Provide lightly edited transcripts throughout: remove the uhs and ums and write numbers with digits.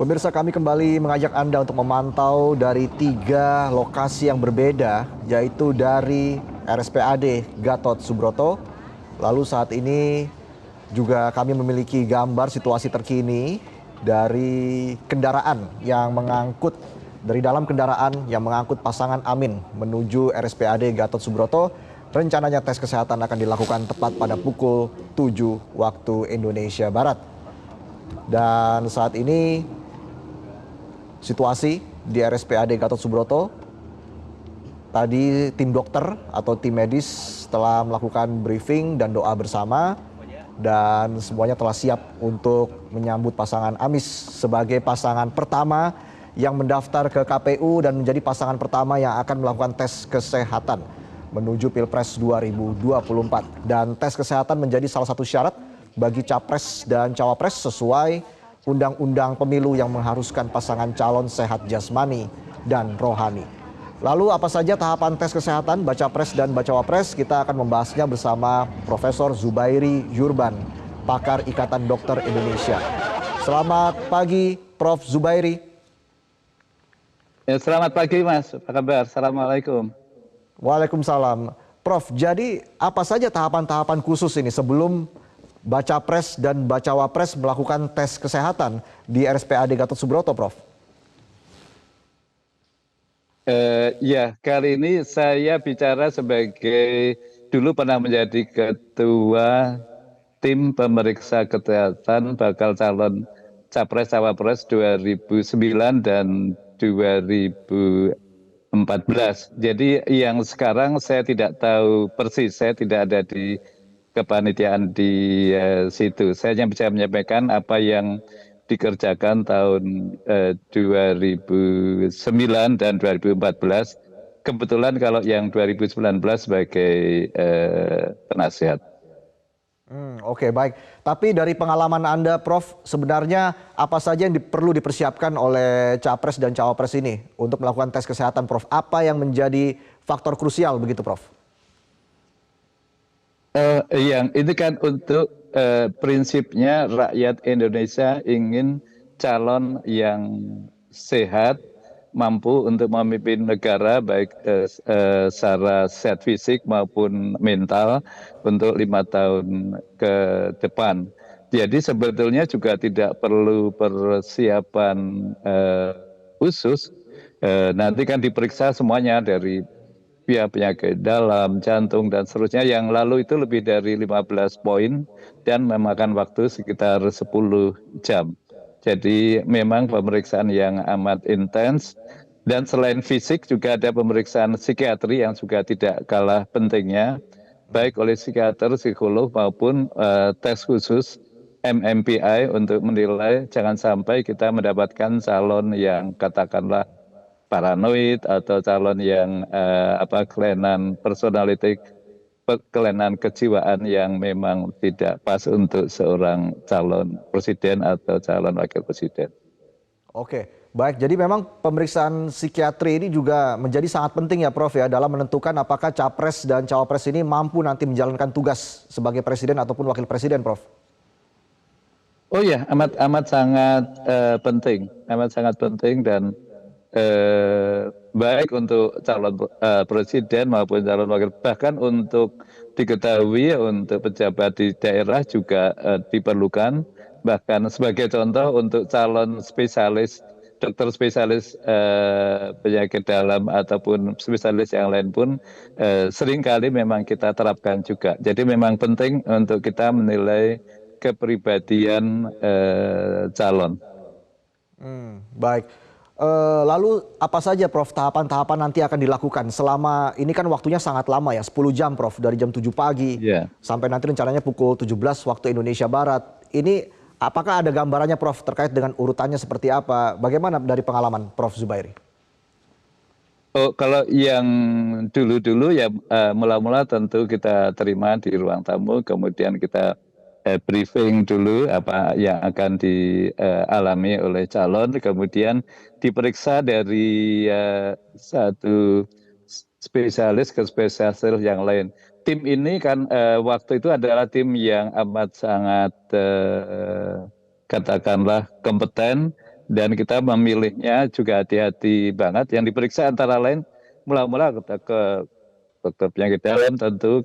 Pemirsa, kami kembali mengajak Anda untuk memantau dari 3 lokasi yang berbeda, yaitu dari RSPAD Gatot Subroto. Lalu saat ini juga kami memiliki gambar situasi terkini dari kendaraan yang mengangkut, dari dalam kendaraan yang mengangkut pasangan Amin menuju RSPAD Gatot Subroto. Rencananya tes kesehatan akan dilakukan tepat pada pukul 7 waktu Indonesia Barat. Dan saat ini situasi di RSPAD Gatot Subroto, tadi tim dokter atau tim medis telah melakukan briefing dan doa bersama dan semuanya telah siap untuk menyambut pasangan Amis sebagai pasangan pertama yang mendaftar ke KPU dan menjadi pasangan pertama yang akan melakukan tes kesehatan menuju Pilpres 2024. Dan tes kesehatan menjadi salah satu syarat bagi capres dan cawapres sesuai Undang-Undang Pemilu yang mengharuskan pasangan calon sehat jasmani dan rohani. Lalu apa saja tahapan tes kesehatan baca pres dan bacawa pres? Kita akan membahasnya bersama Profesor Zubairi Jurban, pakar Ikatan Dokter Indonesia. Selamat pagi, Prof. Zubairi. Ya, selamat pagi Mas, apa kabar? Assalamualaikum. Waalaikumsalam. Prof, jadi apa saja tahapan-tahapan khusus ini sebelum baca pres dan bacawa pres melakukan tes kesehatan di RSPAD Gatot Subroto, Prof? Ya, kali ini saya bicara sebagai dulu pernah menjadi ketua tim pemeriksa kesehatan bakal calon capres cawapres 2009 dan 2014. Jadi yang sekarang saya tidak tahu persis, saya tidak ada di kepanitiaan di situ. Saya hanya bisa menyampaikan apa yang dikerjakan tahun 2009 dan 2014. Kebetulan kalau yang 2019 sebagai penasihat. Oke, baik. Tapi dari pengalaman Anda, Prof, sebenarnya apa saja yang perlu dipersiapkan oleh capres dan cawapres ini untuk melakukan tes kesehatan, Prof? Apa yang menjadi faktor krusial begitu, Prof? Yang ini kan untuk prinsipnya rakyat Indonesia ingin calon yang sehat, mampu untuk memimpin negara baik secara sehat fisik maupun mental untuk 5 tahun ke depan. Jadi sebetulnya juga tidak perlu persiapan khusus. Nanti kan diperiksa semuanya dari penyakit dalam, jantung, dan seterusnya. Yang lalu itu lebih dari 15 poin dan memakan waktu sekitar 10 jam. Jadi memang pemeriksaan yang amat intens. Dan selain fisik juga ada pemeriksaan psikiatri yang juga tidak kalah pentingnya, baik oleh psikiater, psikolog maupun tes khusus MMPI untuk menilai jangan sampai kita mendapatkan calon yang katakanlah paranoid atau calon yang kelainan personality, kelainan kejiwaan yang memang tidak pas untuk seorang calon presiden atau calon wakil presiden. Oke, baik. Jadi memang pemeriksaan psikiatri ini juga menjadi sangat penting ya, Prof, ya, dalam menentukan apakah capres dan cawapres ini mampu nanti menjalankan tugas sebagai presiden ataupun wakil presiden, Prof. Oh ya, amat sangat amat sangat penting dan baik untuk calon presiden maupun calon wakil, bahkan untuk diketahui untuk pejabat di daerah juga diperlukan. Bahkan sebagai contoh untuk calon spesialis, dokter spesialis penyakit dalam ataupun spesialis yang lain pun seringkali memang kita terapkan juga. Jadi memang penting untuk kita menilai kepribadian calon. Baik. Lalu apa saja, Prof, tahapan-tahapan nanti akan dilakukan selama ini kan waktunya sangat lama ya, 10 jam, Prof, dari jam 7 pagi Yeah. sampai nanti rencananya pukul 17 waktu Indonesia Barat. Ini apakah ada gambarannya, Prof, terkait dengan urutannya seperti apa? Bagaimana dari pengalaman Prof Zubairi? Oh, kalau yang dulu-dulu ya mula-mula tentu kita terima di ruang tamu, kemudian kita briefing dulu apa yang akan dialami oleh calon, kemudian diperiksa dari satu spesialis ke spesialis yang lain. Tim ini kan waktu itu adalah tim yang amat sangat katakanlah kompeten Dan kita memilihnya juga hati-hati banget. Yang diperiksa antara lain mula-mula ke dokter penyakit dalam tentu,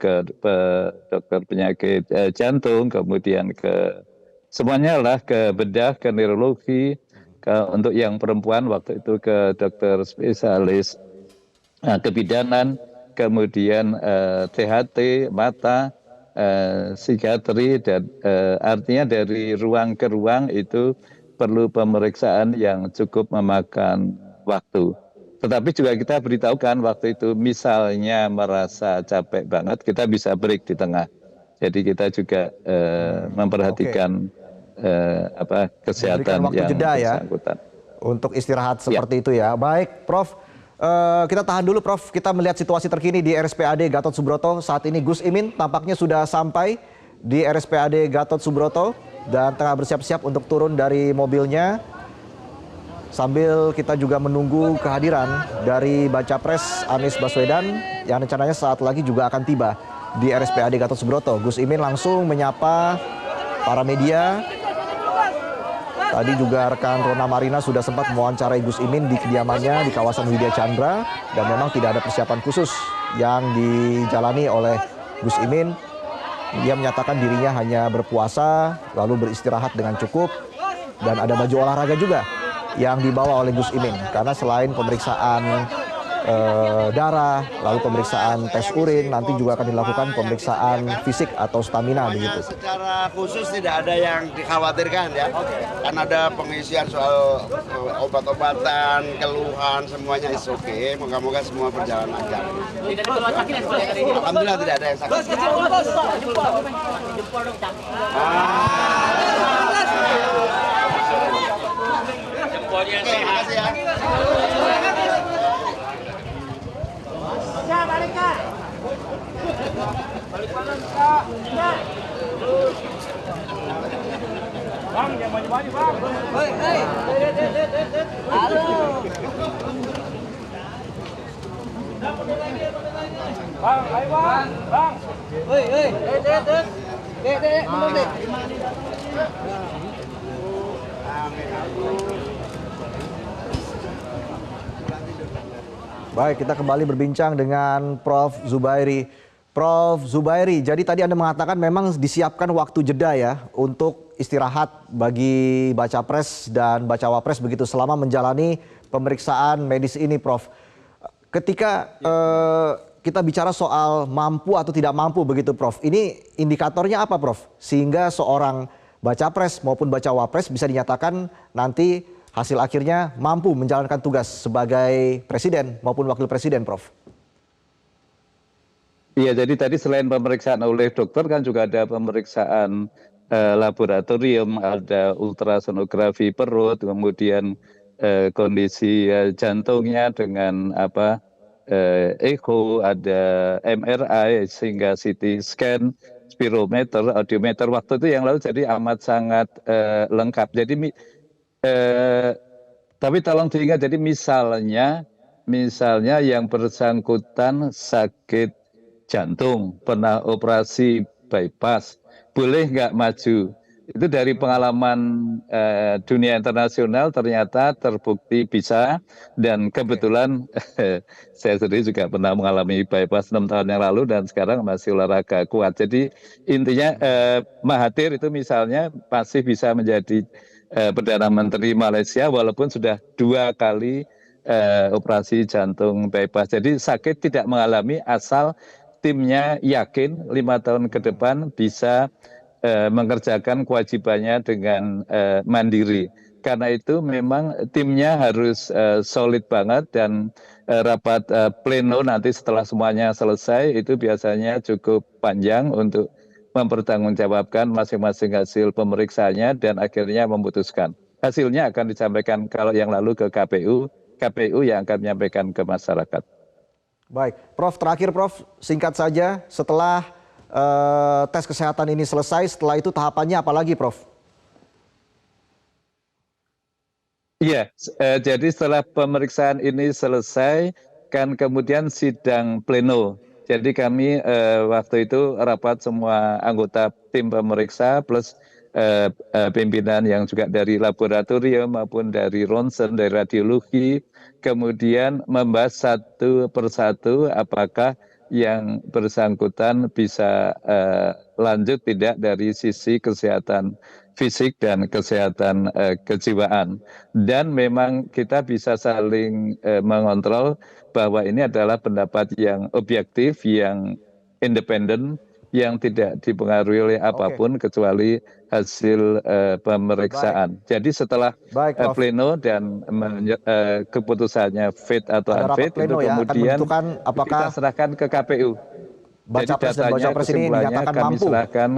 dokter penyakit jantung, kemudian ke semuanya lah, ke bedah, ke neurologi, untuk yang perempuan waktu itu ke dokter spesialis kebidanan, kemudian THT, mata, psikiatri, dan artinya dari ruang ke ruang itu perlu pemeriksaan yang cukup memakan waktu. Tetapi juga kita beritahukan waktu itu misalnya merasa capek banget, kita bisa break di tengah. Jadi kita juga memperhatikan Memberikan kesehatan waktu yang jeda ya bersangkutan. untuk istirahat Ya. seperti itu ya. Baik, Prof. Kita tahan dulu, Prof. Kita melihat situasi terkini di RSPAD Gatot Subroto. Saat ini Gus Imin tampaknya sudah sampai di RSPAD Gatot Subroto dan tengah bersiap-siap untuk turun dari mobilnya. Sambil kita juga menunggu kehadiran dari Baca Pres Anies Baswedan yang rencananya saat lagi juga akan tiba di RSPAD Gatot Subroto. Gus Imin langsung menyapa para media. Tadi juga rekan Rona Marina sudah sempat mewawancarai Gus Imin di kediamannya di kawasan Widya Chandra dan memang tidak ada persiapan khusus yang dijalani oleh Gus Imin. Dia menyatakan dirinya hanya berpuasa lalu beristirahat dengan cukup dan ada baju olahraga juga yang dibawa oleh Gus Imin karena selain pemeriksaan darah, lalu pemeriksaan tes urin, nanti juga akan dilakukan pemeriksaan fisik atau stamina begitu. Secara khusus tidak ada yang dikhawatirkan ya, kan ada pengisian soal obat-obatan, keluhan, semuanya is oke. Moga-moga semua berjalan lancar. Alhamdulillah tidak ada yang sakit. Oke, makasih ya. Bang, jangan maju-maju, Bang. Hei. Halo. Bang, ayo Bang. Bang. Hei. Dek, mundur dek. Baik, kita kembali berbincang dengan Prof. Zubairi. Prof. Zubairi, jadi tadi Anda mengatakan memang disiapkan waktu jeda ya untuk istirahat bagi Baca Pres dan Bacawa Pres begitu selama menjalani pemeriksaan medis ini, Prof. Ketika kita bicara soal mampu atau tidak mampu begitu, Prof. Ini indikatornya apa, Prof? Sehingga seorang Baca Pres maupun Bacawa Pres bisa dinyatakan nanti hasil akhirnya mampu menjalankan tugas sebagai presiden maupun wakil presiden, Prof. Iya, jadi tadi selain pemeriksaan oleh dokter kan juga ada pemeriksaan laboratorium, ada ultrasonografi perut, kemudian kondisi jantungnya dengan echo, ada MRI, sehingga CT scan, spirometer, audiometer. Waktu itu yang lalu jadi amat sangat lengkap. Jadi tapi tolong diingat, jadi misalnya yang bersangkutan sakit jantung, pernah operasi bypass, boleh nggak maju? Itu dari pengalaman dunia internasional ternyata terbukti bisa, dan kebetulan saya sendiri juga pernah mengalami bypass 6 tahun yang lalu dan sekarang masih olahraga kuat. Jadi intinya Mahathir itu misalnya masih bisa menjadi Perdana Menteri Malaysia walaupun sudah 2 kali operasi jantung bypass. Jadi sakit tidak mengalami asal timnya yakin 5 tahun ke depan bisa mengerjakan kewajibannya dengan mandiri. Karena itu memang timnya harus solid banget, dan rapat pleno nanti setelah semuanya selesai itu biasanya cukup panjang untuk mempertanggungjawabkan masing-masing hasil pemeriksaannya dan akhirnya memutuskan. Hasilnya akan disampaikan kalau yang lalu ke KPU yang akan menyampaikan ke masyarakat. Baik, Prof, terakhir Prof, singkat saja, setelah tes kesehatan ini selesai, setelah itu tahapannya apa lagi, Prof? Iya, jadi setelah pemeriksaan ini selesai, kan kemudian sidang pleno. Jadi kami waktu itu rapat semua anggota tim pemeriksa plus pimpinan yang juga dari laboratorium maupun dari ronsen, dari radiologi, kemudian membahas satu persatu apakah yang bersangkutan bisa lanjut tidak dari sisi kesehatan fisik dan kesehatan kejiwaan. Dan memang kita bisa saling mengontrol bahwa ini adalah pendapat yang objektif, yang independen, yang tidak dipengaruhi oleh apapun kecuali hasil pemeriksaan. Jadi setelah Baik, Prof. pleno dan keputusannya fit atau Ada rapat unfit itu pleno ya, akan kemudian menentukan apakah kita serahkan ke KPU. Baca Pres dan Baca Pres ini dinyatakan mampu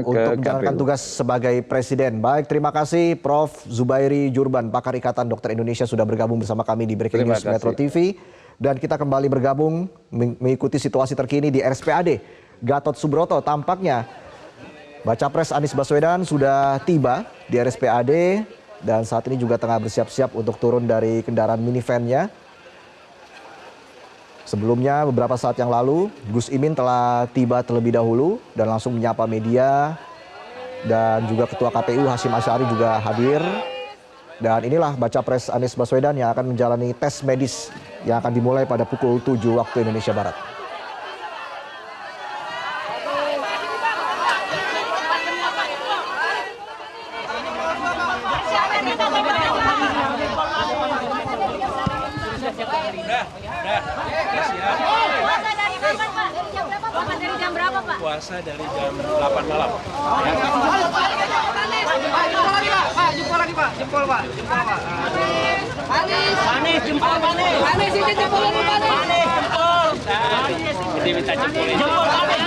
untuk menjalankan tugas sebagai presiden. Baik, terima kasih Prof. Zubairi Jurban, pakar Ikatan Dokter Indonesia sudah bergabung bersama kami di Breaking News Metro TV. Dan kita kembali bergabung mengikuti situasi terkini di RSPAD Gatot Subroto. Tampaknya Baca Pres Anies Baswedan sudah tiba di RSPAD dan saat ini juga tengah bersiap-siap untuk turun dari kendaraan minivan-nya. Sebelumnya beberapa saat yang lalu Gus Imin telah tiba terlebih dahulu dan langsung menyapa media, dan juga Ketua KPU Hashim Asyari juga hadir. Dan inilah Baca Pres Anies Baswedan yang akan menjalani tes medis yang akan dimulai pada pukul 7 waktu Indonesia Barat. Puasa dari jam 8 malam. Jempol lagi Pak, jempol Pak. Panis, jempol panis. Panis ini jempol lagi panis. Panis, jempol. Jadi minta jempolin. Jempol panis.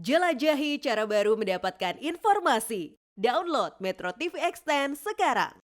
Jelajahi cara baru mendapatkan informasi. Download Metro TV Extend sekarang.